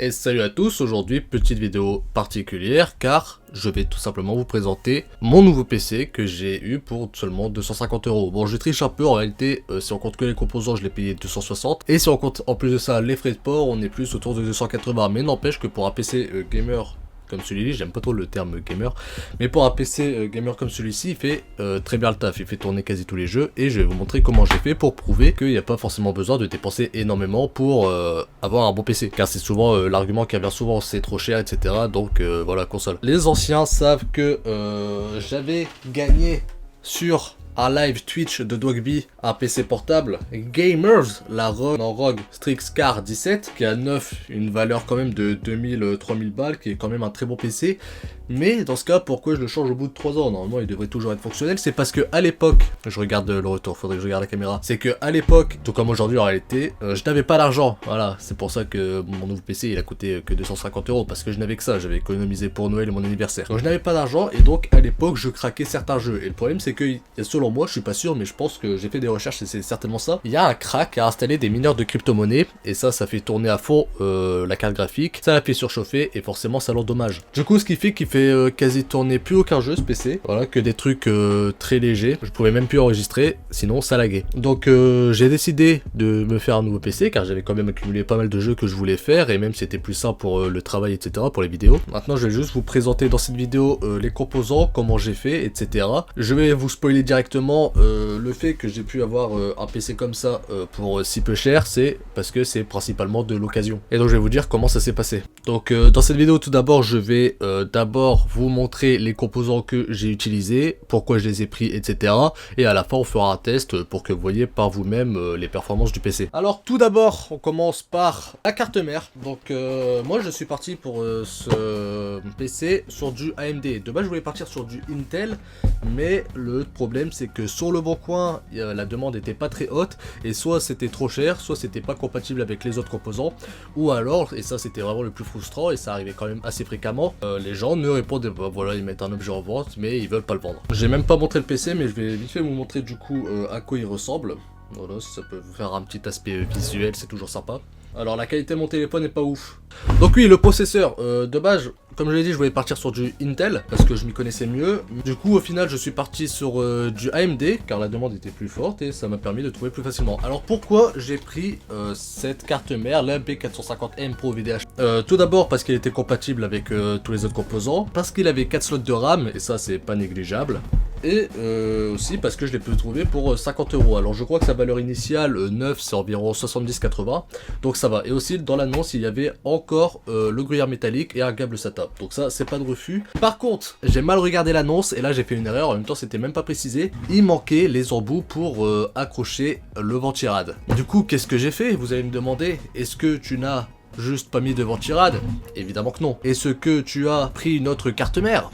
Et salut à tous, aujourd'hui petite vidéo particulière car je vais tout simplement vous présenter mon nouveau PC que j'ai eu pour seulement 250 €. Bon, je triche un peu en réalité, si on compte que les composants je l'ai payé 260 et si on compte en plus de ça les frais de port on est plus autour de 280, mais n'empêche que pour un PC gamer comme celui-ci, j'aime pas trop le terme gamer, mais pour un PC gamer comme celui-ci, il fait très bien le taf, il fait tourner quasi tous les jeux, et je vais vous montrer comment j'ai fait pour prouver qu'il n'y a pas forcément besoin de dépenser énormément pour avoir un bon PC, car c'est souvent l'argument qui revient souvent, c'est trop cher, etc. Donc voilà, console. Les anciens savent que j'avais gagné sur un live Twitch de Dogby, un PC portable Gamers, la ROG Strix Car 17, qui a neuf, une valeur quand même de 2000-3000 balles, qui est quand même un très bon PC. Mais dans ce cas, pourquoi je le change au bout de 3 ans? Normalement, il devrait toujours être fonctionnel. C'est parce que à l'époque, je regarde le retour, faudrait que je regarde la caméra. C'est que à l'époque, tout comme aujourd'hui en réalité, je n'avais pas d'argent. Voilà, c'est pour ça que mon nouveau PC il a coûté que 250 €, parce que je n'avais que ça. J'avais économisé pour Noël et mon anniversaire. Donc je n'avais pas d'argent et donc à l'époque, je craquais certains jeux. Et le problème, c'est que selon moi, je suis pas sûr, mais je pense que j'ai fait des recherches et c'est certainement ça. Il y a un crack à installer des mineurs de crypto-monnaie et ça fait tourner à fond la carte graphique. Ça la fait surchauffer et forcément ça l'endommage. Du coup, ce qui fait qu'il fait quasi tourner plus aucun jeu ce PC, voilà, que des trucs très légers. Je pouvais même plus enregistrer, sinon ça laguait. Donc j'ai décidé de me faire un nouveau PC car j'avais quand même accumulé pas mal de jeux que je voulais faire et même c'était plus simple pour le travail, etc., pour les vidéos. Maintenant je vais juste vous présenter dans cette vidéo les composants, comment j'ai fait, etc. Je vais vous spoiler directement le fait que j'ai pu avoir un PC comme ça pour si peu cher, c'est parce que c'est principalement de l'occasion. Et donc je vais vous dire comment ça s'est passé. Donc dans cette vidéo tout d'abord je vais d'abord vous montrer les composants que j'ai utilisés, pourquoi je les ai pris, etc. Et à la fin on fera un test pour que vous voyez par vous-même les performances du PC. Alors tout d'abord on commence par la carte mère. Donc moi je suis parti pour ce PC sur du AMD. De base je voulais partir sur du Intel, mais le problème c'est que sur le bon coin la demande était pas très haute et soit c'était trop cher, soit c'était pas compatible avec les autres composants, ou alors, et ça c'était vraiment le plus frustrant et ça arrivait quand même assez fréquemment, les gens ne répondaient pas. Voilà, ils mettent un objet en vente mais ils veulent pas le vendre. J'ai même pas montré le PC mais je vais vite fait vous montrer du coup à quoi il ressemble. Voilà, ça peut vous faire un petit aspect visuel, c'est toujours sympa. Alors la qualité de mon téléphone n'est pas ouf. Donc oui, le processeur, de base, comme je l'ai dit, je voulais partir sur du Intel, parce que je m'y connaissais mieux. Du coup, au final, je suis parti sur du AMD, car la demande était plus forte, et ça m'a permis de trouver plus facilement. Alors pourquoi j'ai pris cette carte mère, la B450M Pro VDH? Tout d'abord parce qu'elle était compatible avec tous les autres composants, parce qu'il avait 4 slots de RAM, et ça c'est pas négligeable. Et aussi parce que je l'ai pu trouver pour 50 €. Alors je crois que sa valeur initiale neuve c'est environ 70-80, donc ça va. Et aussi dans l'annonce il y avait encore le gruyère métallique et un câble SATA, donc ça c'est pas de refus. Par contre j'ai mal regardé l'annonce et là j'ai fait une erreur, en même temps c'était même pas précisé. Il manquait les embouts pour accrocher le ventirad. Du coup qu'est-ce que j'ai fait, vous allez me demander? Est-ce que tu n'as juste pas mis de ventirad? Évidemment que non. Est-ce que tu as pris une autre carte mère?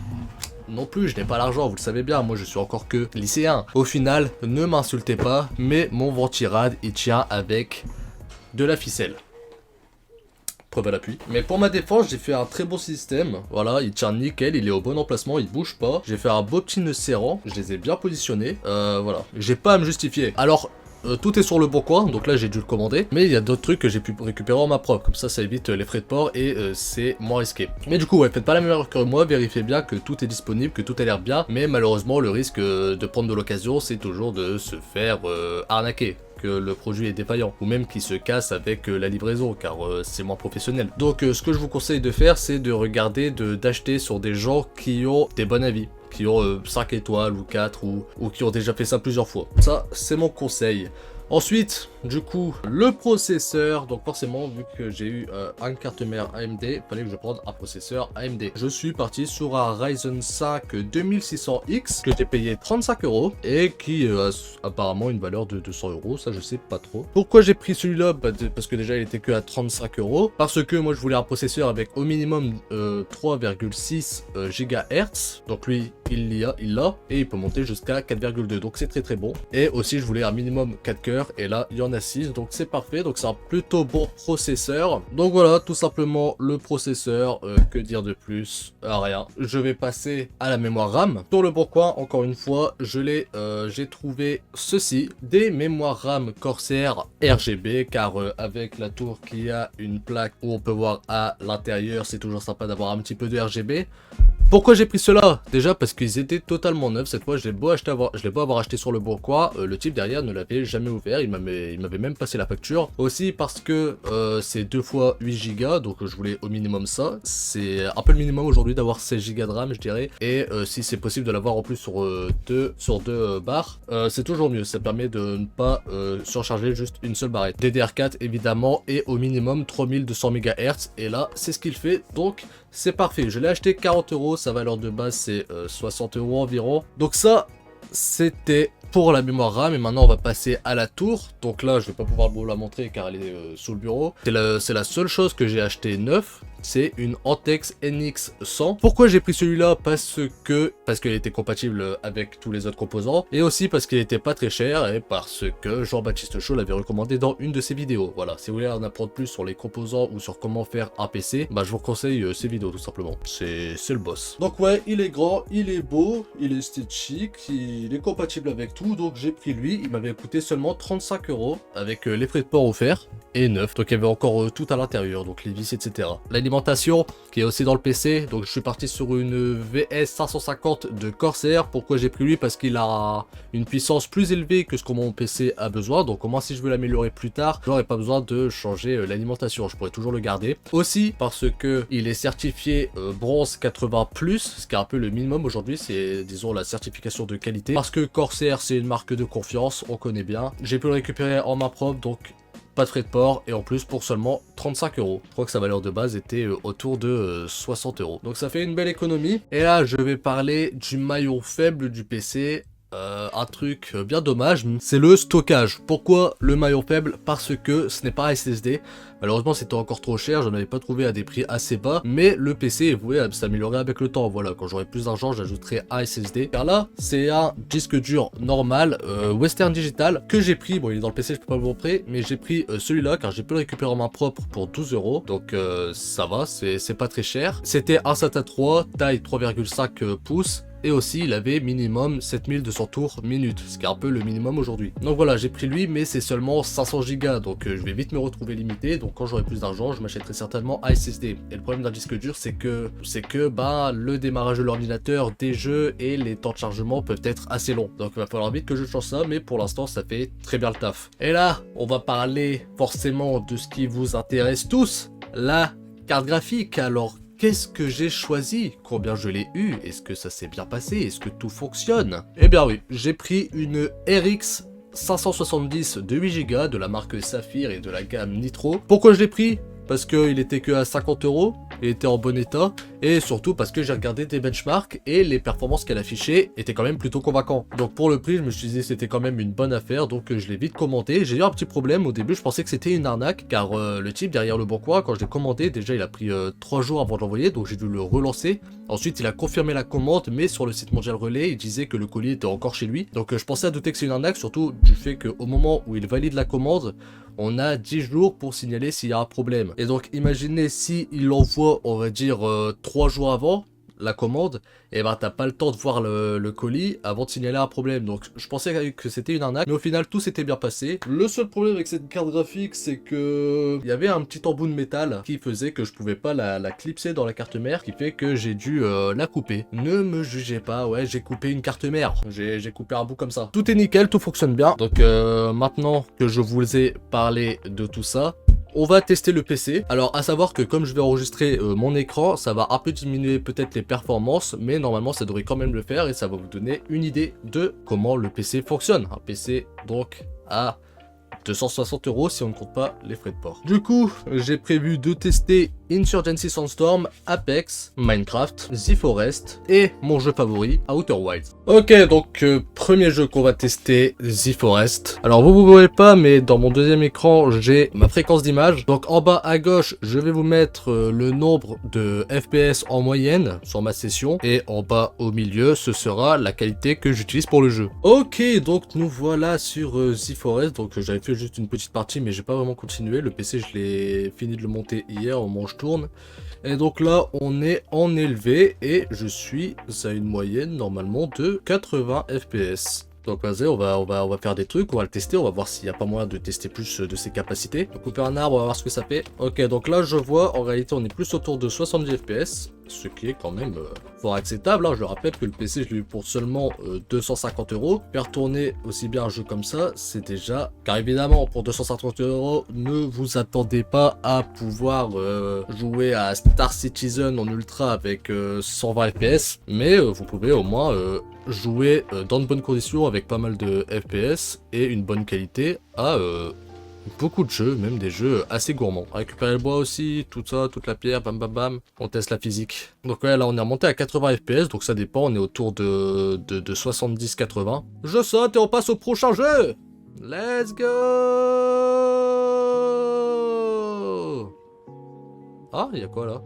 Non plus, je n'ai pas l'argent, vous le savez bien, moi je suis encore que lycéen. Au final, ne m'insultez pas, mais mon ventirad il tient avec de la ficelle. Preuve à l'appui. Mais pour ma défense, j'ai fait un très bon système. Voilà, il tient nickel, il est au bon emplacement, il bouge pas. J'ai fait un beau petit nœud serrant, je les ai bien positionnés. Voilà, j'ai pas à me justifier. Alors, tout est sur le bon coin, donc là j'ai dû le commander. Mais il y a d'autres trucs que j'ai pu récupérer en main propre. Comme ça évite les frais de port et c'est moins risqué. Mais du coup, ouais, faites pas la même erreur que moi. Vérifiez bien que tout est disponible, que tout a l'air bien. Mais malheureusement, le risque de prendre de l'occasion, c'est toujours de se faire arnaquer. Que le produit est défaillant, ou même qu'il se casse avec la livraison, car c'est moins professionnel. Donc ce que je vous conseille de faire, c'est de regarder, d'acheter sur des gens qui ont des bons avis, qui ont 5 étoiles ou 4 ou qui ont déjà fait ça plusieurs fois. Ça, c'est mon conseil. Ensuite, du coup, le processeur, donc forcément, vu que j'ai eu une carte mère AMD, il fallait que je prenne un processeur AMD. Je suis parti sur un Ryzen 5 2600X que j'ai payé 35 € et qui a apparemment une valeur de 200 €, ça je sais pas trop. Pourquoi j'ai pris celui-là? Parce que déjà il était que à 35 €, parce que moi je voulais un processeur avec au minimum 3,6 GHz, donc lui il l'a, et il peut monter jusqu'à 4,2, donc c'est très très bon. Et aussi je voulais un minimum 4 cœurs l'intérieur. Et là, il y en a 6, donc c'est parfait. Donc c'est un plutôt bon processeur. Donc voilà, tout simplement le processeur. Que dire de plus? Rien. Je vais passer à la mémoire RAM. Sur le bon coin, encore une fois, j'ai trouvé ceci, des mémoires RAM Corsair RGB, car avec la tour qui a une plaque où on peut voir à l'intérieur, c'est toujours sympa d'avoir un petit peu de RGB. Pourquoi j'ai pris cela? Déjà parce qu'ils étaient totalement neufs. Cette fois, je l'ai beau avoir acheté sur le bon coin, le type derrière ne l'avait jamais ouvert. Il m'avait même passé la facture. Aussi parce que c'est 2 fois 8 Go, donc je voulais au minimum ça. C'est un peu le minimum aujourd'hui d'avoir 16 Go de RAM, je dirais. Et si c'est possible de l'avoir en plus sur deux barres, c'est toujours mieux. Ça permet de ne pas surcharger juste une seule barrette. DDR4 évidemment, et au minimum 3200 MHz. Et là, c'est ce qu'il fait. Donc c'est parfait. Je l'ai acheté 40 €. Sa valeur de base c'est 60 € environ. Donc ça c'était pour la mémoire RAM. Et maintenant on va passer à la tour. Donc là je vais pas pouvoir vous la montrer car elle est sous le bureau. C'est la seule chose que j'ai acheté neuf. C'est une Antex NX100. Pourquoi j'ai pris celui-là? Parce qu'il était compatible avec tous les autres composants. Et aussi parce qu'il était pas très cher. Et parce que Jean-Baptiste Chaud l'avait recommandé dans une de ses vidéos. Voilà, si vous voulez en apprendre plus sur les composants ou sur comment faire un PC, bah je vous conseille ces vidéos tout simplement. C'est le boss. Donc ouais, il est grand, il est beau, il est esthétique, il est compatible avec tout. Donc j'ai pris lui. Il m'avait coûté seulement 35 € avec les frais de port offerts et neuf. Donc il y avait encore tout à l'intérieur, donc les vis, etc. L'alimentation qui est aussi dans le PC. Donc je suis parti sur une VS 550 de Corsair. Pourquoi j'ai pris lui? Parce qu'il a une puissance plus élevée que ce que mon PC a besoin. Donc au moins si je veux l'améliorer plus tard, j'aurais pas besoin de changer l'alimentation. Je pourrais toujours le garder. Aussi parce que il est certifié bronze 80+, ce qui est un peu le minimum aujourd'hui. C'est disons la certification de qualité. Parce que Corsair c'est une marque de confiance, on connaît bien. J'ai pu le récupérer en main propre, donc pas de frais de port, et en plus pour seulement 35 €. Je crois que sa valeur de base était autour de 60 €. Donc ça fait une belle économie. Et là je vais parler du maillon faible du PC. Un truc bien dommage, c'est le stockage. Pourquoi le maillon faible? Parce que ce n'est pas un SSD. Malheureusement c'était encore trop cher, je n'en avais pas trouvé à des prix assez bas, mais le PC est voué à s'améliorer avec le temps. Voilà, quand j'aurai plus d'argent j'ajouterai un SSD, car là c'est un disque dur normal Western Digital que j'ai pris. Bon, il est dans le PC, je peux pas vous montrer, mais j'ai pris celui-là car j'ai pu le récupérer en main propre pour 12 €. Donc ça va, c'est pas très cher. C'était un SATA 3 taille 3,5 pouces. Et aussi il avait minimum 7200 tours minutes, ce qui est un peu le minimum aujourd'hui. Donc voilà, j'ai pris lui, mais c'est seulement 500 Go, donc je vais vite me retrouver limité. Donc quand j'aurai plus d'argent, je m'achèterai certainement un SSD. Et le problème d'un disque dur, c'est que bah le démarrage de l'ordinateur, des jeux et les temps de chargement peuvent être assez longs. Donc il va falloir vite que je change ça, mais pour l'instant ça fait très bien le taf. Et là, on va parler forcément de ce qui vous intéresse tous, la carte graphique. Alors qu'est-ce que j'ai choisi? Combien je l'ai eu? Est-ce que ça s'est bien passé? Est-ce que tout fonctionne? Eh bien oui, j'ai pris une RX 570 de 8 Go de la marque Saphir et de la gamme Nitro. Pourquoi je l'ai pris? Parce qu'il était que à 50 €, il était en bon état, et surtout parce que j'ai regardé des benchmarks et les performances qu'elle affichait étaient quand même plutôt convaincantes. Donc pour le prix, je me suis dit c'était quand même une bonne affaire, donc je l'ai vite commandé. J'ai eu un petit problème au début, je pensais que c'était une arnaque, car le type derrière le bon coin, quand je l'ai commandé, déjà il a pris 3 jours avant de l'envoyer, donc j'ai dû le relancer. Ensuite il a confirmé la commande, mais sur le site Mondial Relais, il disait que le colis était encore chez lui. Donc je pensais à douter que c'est une arnaque, surtout du fait qu'au moment où il valide la commande, on a 10 jours pour signaler s'il y a un problème. Et donc imaginez si il l'envoie, on va dire 3 jours avant la commande, et ben t'as pas le temps de voir le colis avant de signaler un problème. Donc je pensais que c'était une arnaque, mais au final tout s'était bien passé. Le seul problème avec cette carte graphique, c'est que il y avait un petit embout de métal qui faisait que je pouvais pas la clipser dans la carte mère, qui fait que j'ai dû la couper. Ne me jugez pas, ouais, j'ai coupé une carte mère, j'ai coupé un bout comme ça. Tout est nickel, tout fonctionne bien. Donc maintenant que je vous ai parlé de tout ça, on va tester le PC. Alors à savoir que comme je vais enregistrer mon écran, ça va un peu diminuer peut-être les performances, mais normalement ça devrait quand même le faire, et ça va vous donner une idée de comment le PC fonctionne. Un PC donc à 260 € si on ne compte pas les frais de port. Du coup, j'ai prévu de tester Insurgency Sandstorm, Apex, Minecraft, The Forest et mon jeu favori, Outer Wilds. Ok, donc premier jeu qu'on va tester, The Forest. Alors vous voyez pas, mais dans mon deuxième écran, j'ai ma fréquence d'image. Donc en bas à gauche, je vais vous mettre le nombre de FPS en moyenne sur ma session. Et en bas au milieu, ce sera la qualité que j'utilise pour le jeu. Ok, donc nous voilà sur The Forest. Donc j'avais fait juste une petite partie, mais j'ai pas vraiment continué. Le PC, je l'ai fini de le monter hier au moment où je tourne. Et donc là, on est en élevé et je suis à une moyenne normalement de 80 FPS. Donc vas-y, on va faire des trucs, on va le tester, on va voir s'il n'y a pas moyen de tester plus de ses capacités. Donc couper un arbre, on va voir ce que ça fait. Ok, donc là je vois, en réalité on est plus autour de 70 FPS, ce qui est quand même fort acceptable. Hein. Je rappelle que le PC je l'ai eu pour seulement 250 €. Faire tourner aussi bien un jeu comme ça, c'est déjà... Car évidemment, pour 250 €, ne vous attendez pas à pouvoir jouer à Star Citizen en ultra avec 120 FPS, mais vous pouvez au moins... jouer dans de bonnes conditions avec pas mal de FPS et une bonne qualité à beaucoup de jeux, même des jeux assez gourmands. Récupérer le bois aussi, tout ça, toute la pierre, bam bam bam, on teste la physique. Donc ouais, là on est remonté à 80 FPS, donc ça dépend, on est autour de 70-80. Je saute et on passe au prochain jeu. Let's go. Ah, il y a quoi là?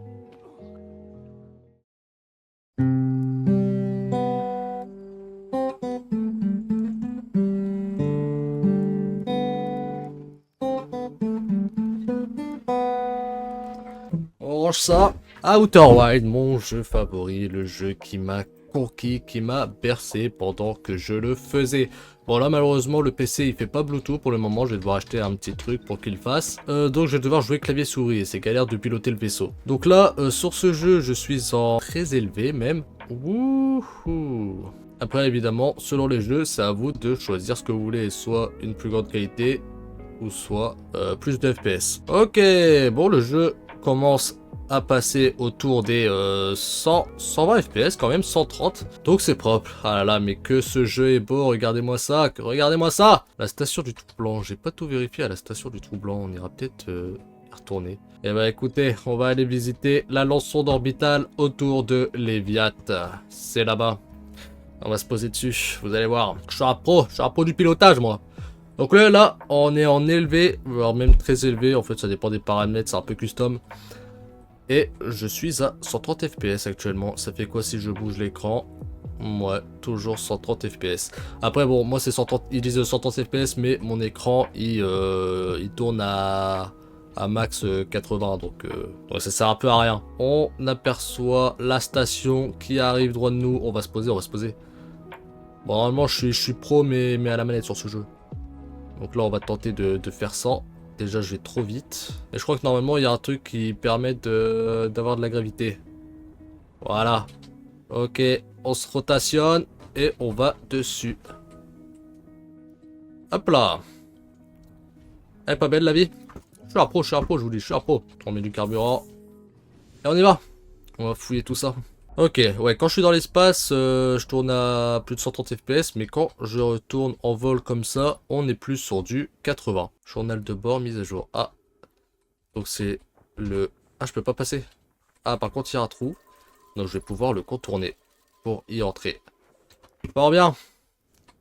On range ça. Outer Wild, mon jeu favori, le jeu qui m'a conquis, qui m'a bercé pendant que je le faisais. Bon là malheureusement le PC il fait pas Bluetooth pour le moment, je vais devoir acheter un petit truc pour qu'il fasse. Donc je vais devoir jouer clavier souris et c'est galère de piloter le vaisseau. Donc là sur ce jeu je suis en très élevé même. Wouhou. Après évidemment selon les jeux c'est à vous de choisir ce que vous voulez, soit une plus grande qualité ou soit plus de FPS. Ok, bon le jeu commence à passer autour des 120 FPS quand même, 130. Donc c'est propre. Ah là là, mais que ce jeu est beau, regardez-moi ça, regardez-moi ça. La station du Trou Blanc, j'ai pas tout vérifié à la station du Trou Blanc, on ira peut-être y retourner. Et bah écoutez, on va aller visiter la sonde orbitale autour de Léviat. C'est là-bas. On va se poser dessus, vous allez voir. Je suis un pro du pilotage moi. Donc là, on est en élevé, voire même très élevé, en fait ça dépend des paramètres, c'est un peu custom. Et je suis à 130 FPS actuellement, ça fait quoi si je bouge l'écran? Ouais, toujours 130 FPS. Après bon, moi c'est 130, ils disent 130 FPS, mais mon écran il tourne à max 80, donc ça sert un peu à rien. On aperçoit la station qui arrive droit de nous, on va se poser. Bon normalement je suis pro mais à la manette sur ce jeu. Donc là on va tenter de faire ça. Déjà je vais trop vite. Et je crois que normalement il y a un truc qui permet d'avoir de la gravité. Voilà. Ok, on se rotationne et on va dessus. Hop là. Elle est pas belle la vie? Je suis un pro, je vous dis, je suis un pro. On met du carburant. Et on y va. On va fouiller tout ça. Ok, ouais, quand je suis dans l'espace, je tourne à plus de 130 FPS, mais quand je retourne en vol comme ça, on est plus sur du 80. Journal de bord, mise à jour. Ah, donc c'est le... Ah, je peux pas passer. Ah, par contre, il y a un trou, donc je vais pouvoir le contourner pour y entrer. Fort bien,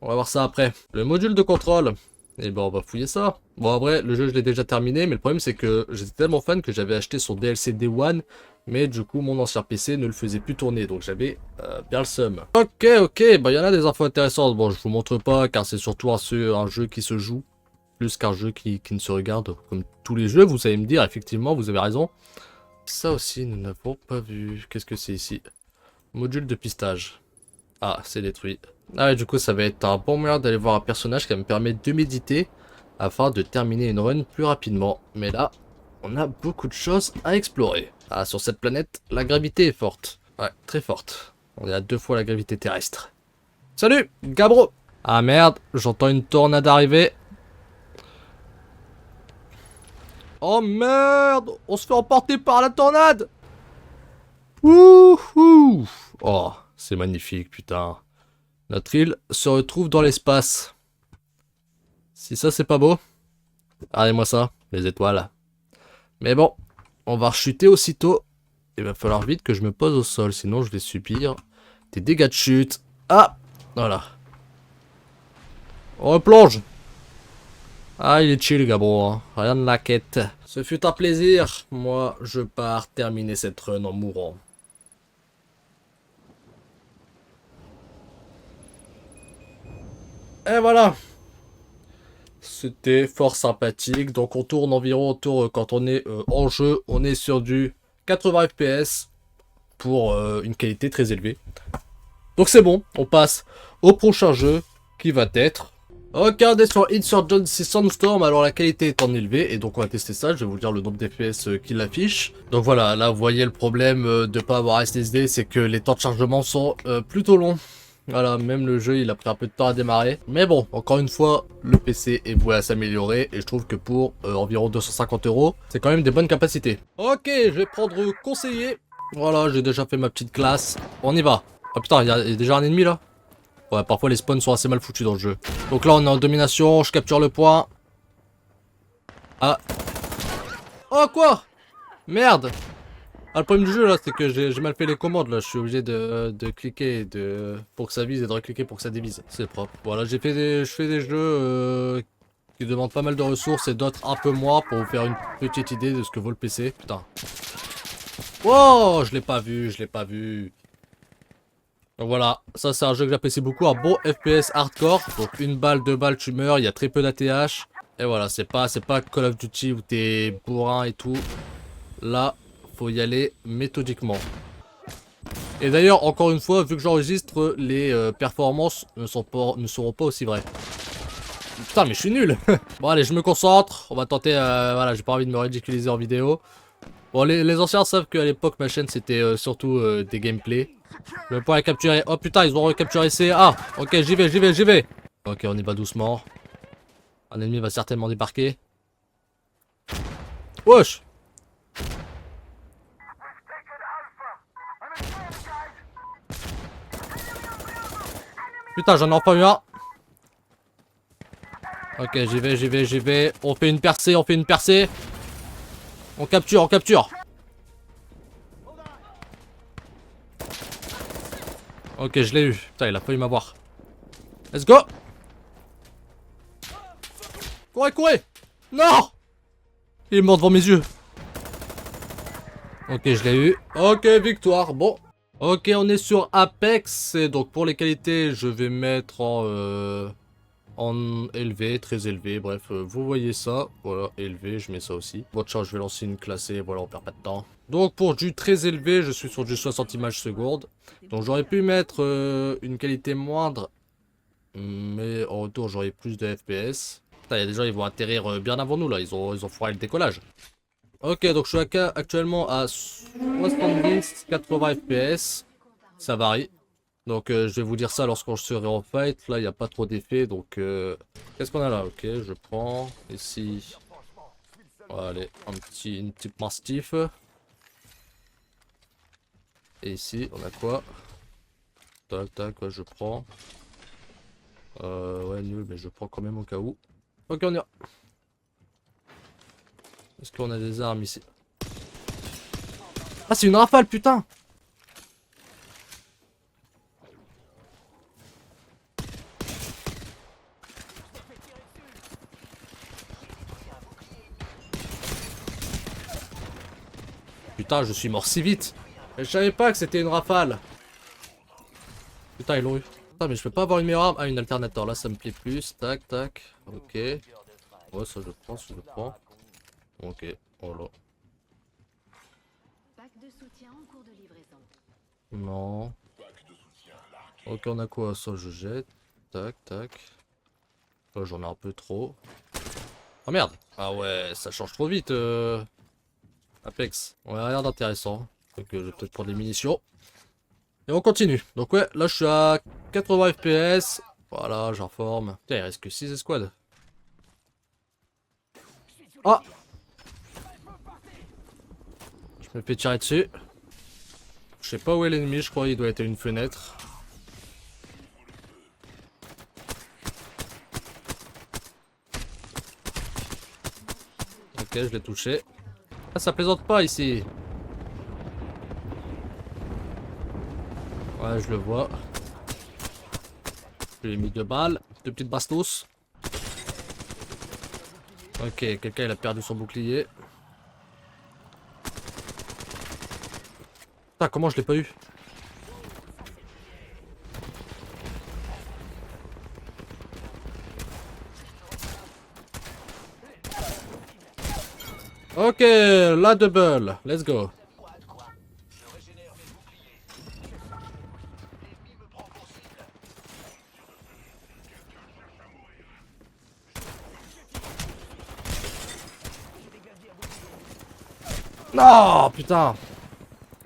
on va voir ça après. Le module de contrôle, et ben on va fouiller ça. Bon, après, le jeu, je l'ai déjà terminé, mais le problème, c'est que j'étais tellement fan que j'avais acheté son DLC Day One. Mais du coup, mon ancien PC ne le faisait plus tourner, donc j'avais bien le seum. Ok, bah il y en a des infos intéressantes. Bon, je vous montre pas, car c'est surtout un jeu qui se joue, plus qu'un jeu qui ne se regarde, comme tous les jeux, vous allez me dire, effectivement, vous avez raison. Ça aussi, nous n'avons pas vu. Qu'est-ce que c'est ici? Module de pistage. Ah, c'est détruit. Ah ouais, du coup, ça va être un bon moyen d'aller voir un personnage qui va me permettre de méditer, afin de terminer une run plus rapidement. Mais là, on a beaucoup de choses à explorer. Ah, sur cette planète, la gravité est forte. Ouais, très forte. On est à 2 fois la gravité terrestre. Salut, Gabro! Ah merde, j'entends une tornade arriver. Oh merde! On se fait emporter par la tornade! Wouhou! Oh, c'est magnifique, putain. Notre île se retrouve dans l'espace. Si ça, c'est pas beau. Regardez-moi ça, les étoiles. Mais bon, On va rechuter aussitôt. Il va falloir vite que je me pose au sol, sinon je vais subir des dégâts de chute. Ah, voilà. On replonge. Ah, il est chill, Gabro, hein. Rien de la quête. Ce fut un plaisir. Moi, je pars terminer cette run en mourant. Et voilà. C'était fort sympathique. Donc on tourne environ autour, quand on est en jeu, on est sur du 80 FPS pour une qualité très élevée. Donc c'est bon, on passe au prochain jeu qui va être... Ok, on est sur Insurgency Sandstorm, alors la qualité est en élevée, et donc on va tester ça, je vais vous dire le nombre d'FPS qu'il affiche. Donc voilà, là vous voyez le problème de pas avoir SSD, c'est que les temps de chargement sont plutôt longs. Voilà, même le jeu il a pris un peu de temps à démarrer. Mais bon, encore une fois, le PC est voué à s'améliorer, et je trouve que pour environ 250 €, c'est quand même des bonnes capacités. Ok, je vais prendre conseiller. Voilà, j'ai déjà fait ma petite classe, on y va. Ah putain, il y a déjà un ennemi là. Ouais, parfois les spawns sont assez mal foutus dans le jeu. Donc là, on est en domination, je capture le point. Ah. Oh, quoi? Merde. Ah, le problème du jeu, là, c'est que j'ai mal fait les commandes, là. Je suis obligé de cliquer pour que ça vise et de recliquer pour que ça dévise. C'est propre. Voilà, je fais des jeux qui demandent pas mal de ressources et d'autres un peu moins pour vous faire une petite idée de ce que vaut le PC. Putain. Wow, je l'ai pas vu, je l'ai pas vu. Donc voilà, ça c'est un jeu que j'apprécie beaucoup, un bon FPS hardcore. Donc une balle, deux balles, tu meurs, il y a très peu d'ATH. Et voilà, c'est pas Call of Duty où t'es bourrin et tout. Là, faut y aller méthodiquement. Et d'ailleurs, encore une fois, vu que j'enregistre, les performances ne seront pas aussi vraies. Putain, mais je suis nul. Bon allez, je me concentre. On va tenter, voilà, j'ai pas envie de me ridiculiser en vidéo. Bon, les anciens savent qu'à l'époque, ma chaîne, c'était surtout des gameplays. Je vais pouvoir les capturer. Oh putain, ils ont recapturé CA. Ok, j'y vais. Ok, on y va doucement. Un ennemi va certainement débarquer. Wesh. Putain, j'en ai enfin eu un. Ok, j'y vais. On fait une percée. On capture. Ok, je l'ai eu. Putain, il a failli m'avoir. Let's go. Courez. Non. Il est mort devant mes yeux. Ok, je l'ai eu. Ok, victoire. Bon. Ok, on est sur Apex. Et donc, pour les qualités, je vais mettre en élevé, très élevé. Bref, vous voyez ça. Voilà, élevé, je mets ça aussi. Bon, tiens, je vais lancer une classée. Voilà, on perd pas de temps. Donc, pour du très élevé, je suis sur du 60 images secondes. Donc, j'aurais pu mettre une qualité moindre. Mais en retour, j'aurais plus de FPS. Putain, il y a des gens, ils vont atterrir bien avant nous, là. Ils ont foiré le décollage. Ok, donc je suis actuellement à 70-80 FPS. Ça varie. Donc je vais vous dire ça lorsqu'on serai en fight. Là, il n'y a pas trop d'effet. Donc qu'est-ce qu'on a là? Ok, je prends ici. Allez, une petite mastiff. Et ici, on a quoi? Tac, ouais, je prends. Ouais, nul, mais je prends quand même au cas où. Ok, on y va. Est-ce qu'on a des armes ici? Ah, c'est une rafale, putain! Putain, je suis mort si vite! Je savais pas que c'était une rafale! Putain, ils l'ont eu. Putain, mais je peux pas avoir une meilleure arme. Ah, une alternateur, là, ça me plaît plus. Tac. Ok. Ouais, ça je prends. Ok, voilà. Non. Ok, on a quoi? Ça, je jette. Tac. Oh, j'en ai un peu trop. Oh merde! Ah ouais, ça change trop vite. Apex. Ouais, rien d'intéressant. Donc, je vais peut-être prendre des munitions. Et on continue. Donc, ouais, là, je suis à 80 FPS. Voilà, j'en forme. Putain, il reste que 6 escouades. Ah! Je me fais tirer dessus. Je sais pas où est l'ennemi, je crois qu'il doit être à une fenêtre. Ok, je l'ai touché. Ah, ça plaisante pas ici. Ouais, je le vois. Je lui ai mis 2 balles. 2 petites bastos. Ok, quelqu'un il a perdu son bouclier. Putain, comment je l'ai pas eu? Ok, la double. Let's go. Non, putain.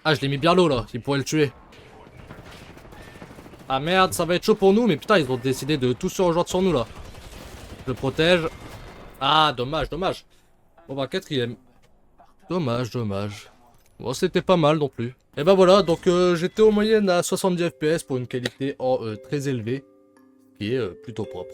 Ah, je l'ai mis bien low là. Il pourrait le tuer. Ah merde, ça va être chaud pour nous. Mais putain, ils ont décidé de tous se rejoindre sur nous là. Je le protège. Ah, dommage, dommage. Bon bah, 4ème. Dommage, dommage. Bon, c'était pas mal non plus. Et bah voilà, donc j'étais en moyenne à 70 FPS pour une qualité très élevée. Qui est plutôt propre.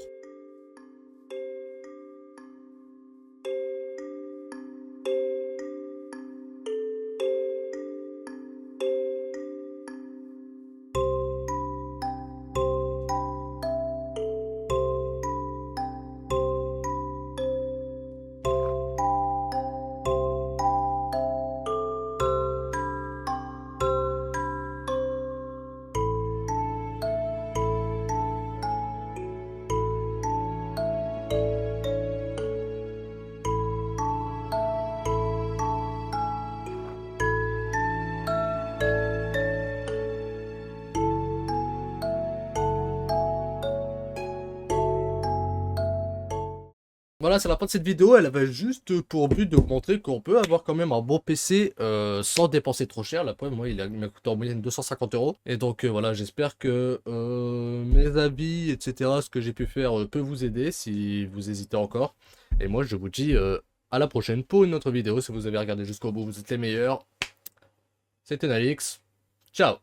Voilà, c'est la fin de cette vidéo. Elle avait juste pour but de vous montrer qu'on peut avoir quand même un bon PC sans dépenser trop cher. La preuve, moi, il m'a coûté en moyenne 250 €. Et donc voilà, j'espère que mes avis, etc., ce que j'ai pu faire peut vous aider si vous hésitez encore. Et moi, je vous dis à la prochaine pour une autre vidéo. Si vous avez regardé jusqu'au bout, vous êtes les meilleurs. C'était Nalix. Ciao!